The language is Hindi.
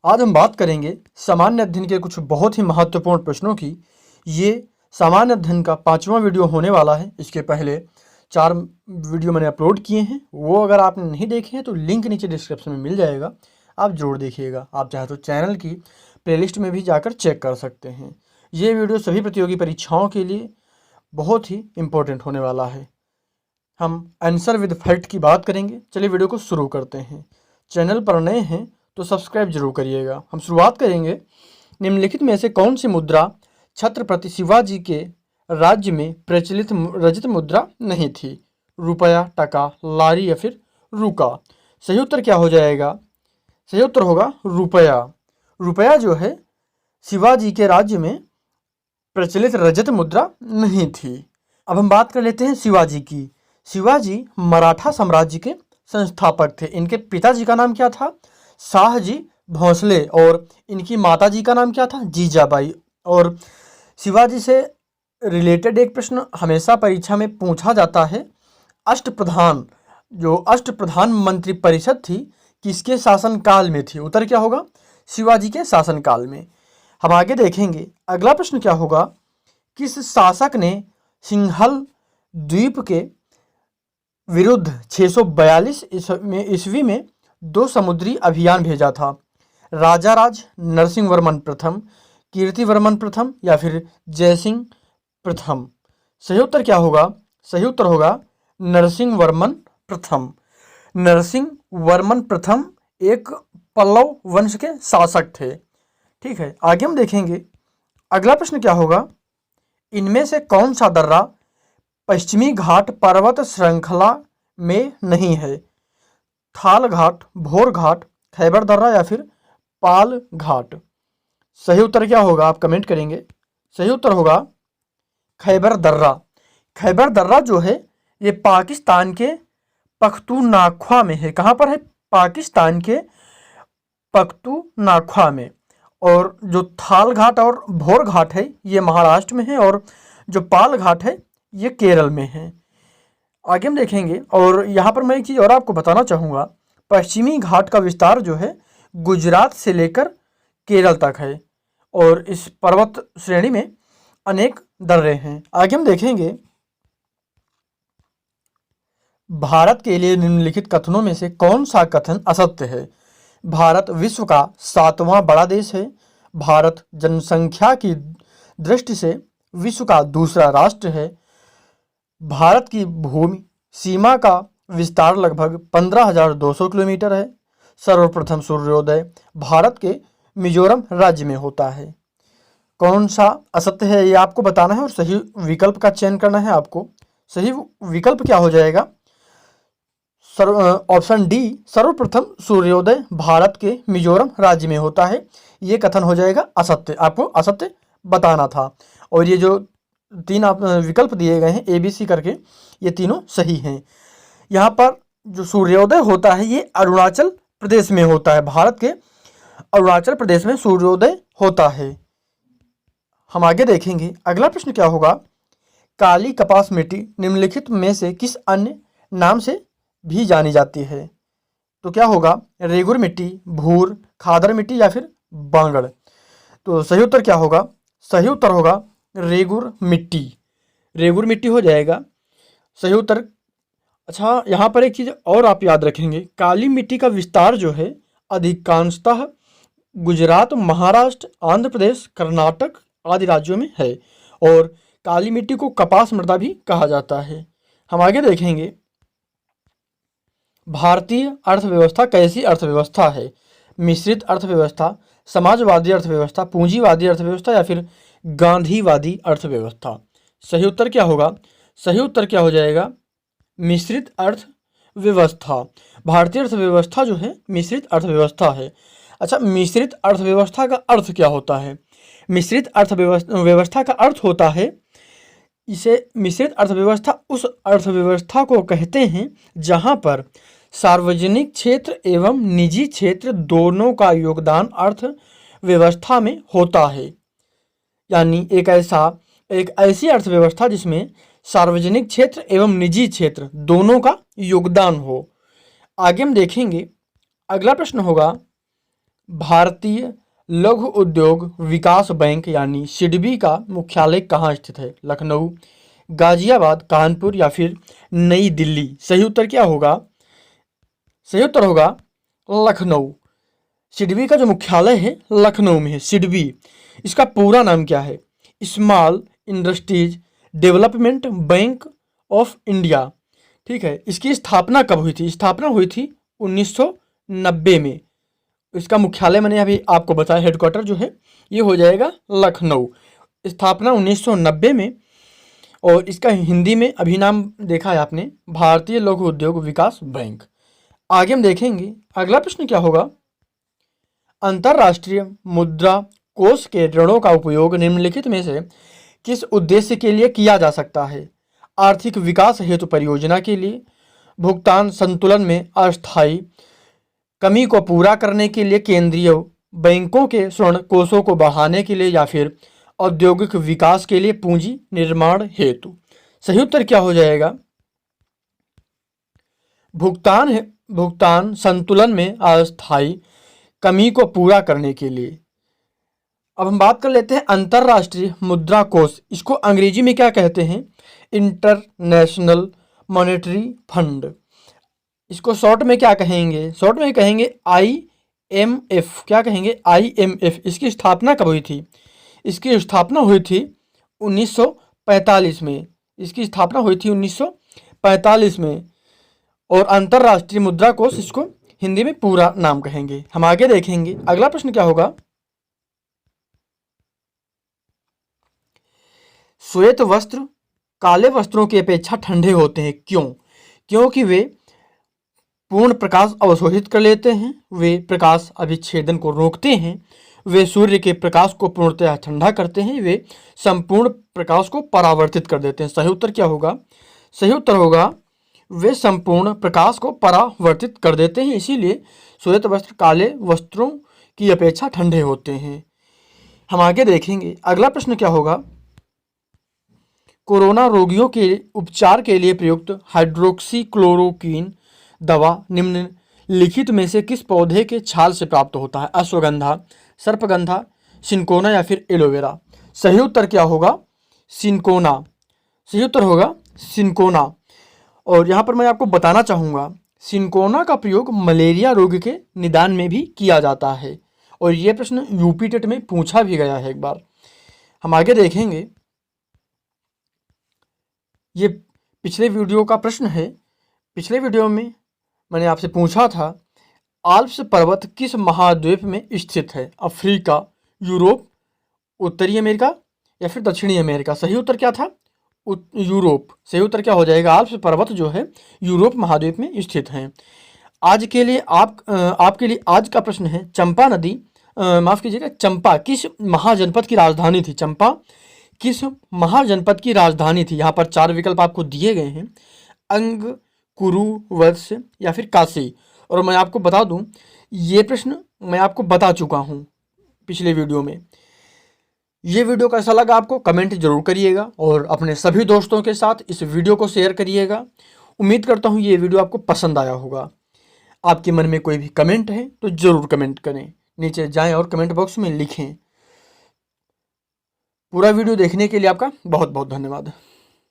आज हम बात करेंगे सामान्य अध्ययन के कुछ बहुत ही महत्वपूर्ण प्रश्नों की। ये सामान्य अध्ययन का 5वां वीडियो होने वाला है। इसके पहले 4 वीडियो मैंने अपलोड किए हैं, वो अगर आपने नहीं देखे हैं तो लिंक नीचे डिस्क्रिप्शन में मिल जाएगा, आप ज़रूर देखिएगा। आप चाहे तो चैनल की प्लेलिस्ट में भी जाकर चेक कर सकते हैं। ये वीडियो सभी प्रतियोगी परीक्षाओं के लिए बहुत ही इम्पोर्टेंट होने वाला है। हम आंसर विद फैक्ट की बात करेंगे। चलिए वीडियो को शुरू करते हैं। चैनल पर नए हैं तो सब्सक्राइब जरूर करिएगा। हम शुरुआत करेंगे, निम्नलिखित में से कौन सी मुद्रा छत्रपति शिवाजी के राज्य में प्रचलित रजत मुद्रा नहीं थी? रुपया, टका, लारी या फिर रुका? सही उत्तर क्या हो जाएगा? सही उत्तर होगा रुपया। रुपया जो है शिवाजी के राज्य में प्रचलित रजत मुद्रा नहीं थी। अब हम बात कर लेते हैं शिवाजी की। शिवाजी मराठा साम्राज्य के संस्थापक थे। इनके पिताजी का नाम क्या था? शाहजी भोंसले। और इनकी माताजी का नाम क्या था? जीजाबाई। और शिवाजी से रिलेटेड एक प्रश्न हमेशा परीक्षा में पूछा जाता है, अष्टप्रधान, जो अष्टप्रधान मंत्री परिषद थी, किसके शासनकाल में थी? उत्तर क्या होगा? शिवाजी के शासनकाल में। हम आगे देखेंगे। अगला प्रश्न क्या होगा? किस शासक ने सिंहल द्वीप के विरुद्ध 642 ईस्वी में 2 समुद्री अभियान भेजा था? राजा राज नरसिंह वर्मन प्रथम, कीर्तिवर्मन प्रथम या फिर जयसिंह प्रथम? सही उत्तर क्या होगा? सही उत्तर होगा नरसिंह वर्मन प्रथम। नरसिंह वर्मन प्रथम एक पल्लव वंश के शासक थे। ठीक है, आगे हम देखेंगे। अगला प्रश्न क्या होगा? इनमें से कौन सा दर्रा पश्चिमी घाट पर्वत श्रृंखला में नहीं है? थाल घाट, भोर घाट, खैबर दर्रा या फिर पाल घाट? सही उत्तर क्या होगा? आप कमेंट करेंगे। सही उत्तर होगा खैबर दर्रा। खैबर दर्रा जो है ये पाकिस्तान के पख्तूनख्वा में है। कहाँ पर है? पाकिस्तान के पख्तूनख्वा में। और जो थाल घाट और भोर घाट है ये महाराष्ट्र में है, और जो पाल घाट है ये केरल में है। आगे हम देखेंगे। और यहाँ पर मैं एक चीज़ और आपको बताना चाहूँगा, पश्चिमी घाट का विस्तार जो है गुजरात से लेकर केरल तक है, और इस पर्वत श्रेणी में अनेक दर्रे हैं। आगे हम देखेंगे। भारत के लिए निम्नलिखित कथनों में से कौन सा कथन असत्य है? भारत विश्व का 7वां बड़ा देश है। भारत जनसंख्या की दृष्टि से विश्व का दूसरा राष्ट्र है। भारत की भूमि सीमा का विस्तार लगभग 15,200 किलोमीटर है। सर्वप्रथम सूर्योदय भारत के मिजोरम राज्य में होता है। कौन सा असत्य है ये आपको बताना है और सही विकल्प का चयन करना है आपको। सही विकल्प क्या हो जाएगा? ऑप्शन डी, सर्वप्रथम सूर्योदय भारत के मिजोरम राज्य में होता है। ये कथन हो जाएगा असत्य। आपको असत्य बताना था। और ये जो 3 आप विकल्प दिए गए हैं ABC करके, ये तीनों सही हैं। यहाँ पर जो सूर्योदय होता है ये अरुणाचल प्रदेश में होता है। भारत के अरुणाचल प्रदेश में सूर्योदय होता है। हम आगे देखेंगे। अगला प्रश्न क्या होगा? काली कपास मिट्टी निम्नलिखित में से किस अन्य नाम से भी जानी जाती है? तो क्या होगा? रेगुर मिट्टी, भूर, खादर मिट्टी या फिर बांगड़? तो सही उत्तर क्या होगा? सही उत्तर होगा रेगुर मिट्टी। रेगुर मिट्टी हो जाएगा सही उत्तर। अच्छा, यहाँ पर एक चीज़ और आप याद रखेंगे, काली मिट्टी का विस्तार जो है अधिकांशतः गुजरात, महाराष्ट्र, आंध्र प्रदेश, कर्नाटक आदि राज्यों में है, और काली मिट्टी को कपास मृदा भी कहा जाता है। हम आगे देखेंगे। भारतीय अर्थव्यवस्था कैसी अर्थव्यवस्था है? मिश्रित अर्थव्यवस्था, समाजवादी अर्थव्यवस्था, पूंजीवादी अर्थव्यवस्था या फिर गांधीवादी अर्थव्यवस्था? सही उत्तर क्या होगा? सही उत्तर क्या हो जाएगा? मिश्रित अर्थव्यवस्था। भारतीय अर्थव्यवस्था जो है मिश्रित अर्थव्यवस्था है। अच्छा, मिश्रित अर्थव्यवस्था का अर्थ क्या होता है? मिश्रित अर्थव्यवस्था का अर्थ होता है, इसे मिश्रित अर्थव्यवस्था उस अर्थव्यवस्था को कहते हैं जहां पर सार्वजनिक क्षेत्र एवं निजी क्षेत्र दोनों का योगदान अर्थव्यवस्था में होता है। यानी एक ऐसी अर्थव्यवस्था जिसमें सार्वजनिक क्षेत्र एवं निजी क्षेत्र दोनों का योगदान हो। आगे हम देखेंगे। अगला प्रश्न होगा, भारतीय लघु उद्योग विकास बैंक यानी सिडबी का मुख्यालय कहाँ स्थित है? लखनऊ, गाजियाबाद, कानपुर या फिर नई दिल्ली? सही उत्तर क्या होगा? सही उत्तर होगा लखनऊ। सिडबी का जो मुख्यालय है लखनऊ में है। सिडबी, इसका पूरा नाम क्या है? Small industries development bank of India. ठीक है, इसकी स्थापना कब हुई थी? स्थापना हुई थी 1990 में। इसका मुख्यालय मैंने अभी आपको बताया, हेडक्वार्टर जो है ये हो जाएगा लखनऊ। स्थापना 1990 में। और इसका हिंदी में अभी नाम देखा है आपने, भारतीय लघु उद्योग विकास बैंक। आगे हम देखेंगे अगला प्रश्न क्या होगा। अंतर्राष्ट्रीय मुद्रा कोष के ऋणों का उपयोग निम्नलिखित में से किस उद्देश्य के लिए किया जा सकता है? आर्थिक विकास हेतु परियोजना के लिए, भुगतान संतुलन में अस्थायी कमी को पूरा करने के लिए, केंद्रीय बैंकों के ऋण कोषों को बढ़ाने के लिए, या फिर औद्योगिक विकास के लिए पूंजी निर्माण हेतु? सही उत्तर क्या हो जाएगा? भुगतान संतुलन में अस्थायी कमी को पूरा करने के लिए। अब हम बात कर लेते हैं अंतर्राष्ट्रीय मुद्रा कोष। इसको अंग्रेजी में क्या कहते हैं? International monetary fund. इसको शॉर्ट में क्या कहेंगे? शॉर्ट में कहेंगे IMF। क्या कहेंगे? IMF। इसकी स्थापना कब हुई थी? इसकी स्थापना हुई थी 1945 में। इसकी स्थापना हुई थी 1945 में। और अंतर्राष्ट्रीय मुद्रा कोष इसको हिंदी में पूरा नाम कहेंगे। हम आगे देखेंगे अगला प्रश्न क्या होगा। श्वेत वस्त्र काले वस्त्रों की अपेक्षा ठंडे होते हैं, क्यों? क्योंकि वे पूर्ण प्रकाश अवशोषित कर लेते हैं, वे प्रकाश अभिच्छेदन को रोकते हैं, वे सूर्य के प्रकाश को पूर्णतः ठंडा करते हैं, वे संपूर्ण प्रकाश को परावर्तित कर देते हैं। सही उत्तर क्या होगा? सही उत्तर होगा वे संपूर्ण प्रकाश को परावर्तित कर देते हैं, इसीलिए श्वेत वस्त्र काले वस्त्रों की अपेक्षा ठंडे होते हैं। हम आगे देखेंगे अगला प्रश्न क्या होगा। कोरोना रोगियों के उपचार के लिए प्रयुक्त हाइड्रोक्सीक्लोरोक्वीन दवा निम्नलिखित में से किस पौधे के छाल से प्राप्त होता है? अश्वगंधा, सर्पगंधा, सिनकोना या फिर एलोवेरा? सही उत्तर क्या होगा? सिनकोना। सही उत्तर होगा सिनकोना। और यहाँ पर मैं आपको बताना चाहूँगा, सिनकोना का प्रयोग मलेरिया रोग के निदान में भी किया जाता है। और ये प्रश्न यूपी टेट में पूछा भी गया है एक बार। हम आगे देखेंगे, ये पिछले वीडियो का प्रश्न है। पिछले वीडियो में मैंने आपसे पूछा था आल्प्स पर्वत किस महाद्वीप में स्थित है? अफ्रीका, यूरोप, उत्तरी अमेरिका या फिर दक्षिणी अमेरिका? सही उत्तर क्या था? यूरोप। सही उत्तर क्या हो जाएगा? आल्प्स पर्वत जो है यूरोप महाद्वीप में स्थित हैं। आज के लिए आपके लिए आज का प्रश्न है, चंपा नदी माफ कीजिएगा, चंपा किस महाजनपद की राजधानी थी? चंपा किस महाजनपद की राजधानी थी? यहाँ पर 4 विकल्प आपको दिए गए हैं, अंग, कुरु, वत्स या फिर काशी। और मैं आपको बता दूं, ये प्रश्न मैं आपको बता चुका हूँ पिछले वीडियो में। ये वीडियो कैसा लगा आपको कमेंट जरूर करिएगा और अपने सभी दोस्तों के साथ इस वीडियो को शेयर करिएगा। उम्मीद करता हूँ ये वीडियो आपको पसंद आया होगा। आपके मन में कोई भी कमेंट है तो ज़रूर कमेंट करें, नीचे जाएं और कमेंट बॉक्स में लिखें। पूरा वीडियो देखने के लिए आपका बहुत बहुत धन्यवाद।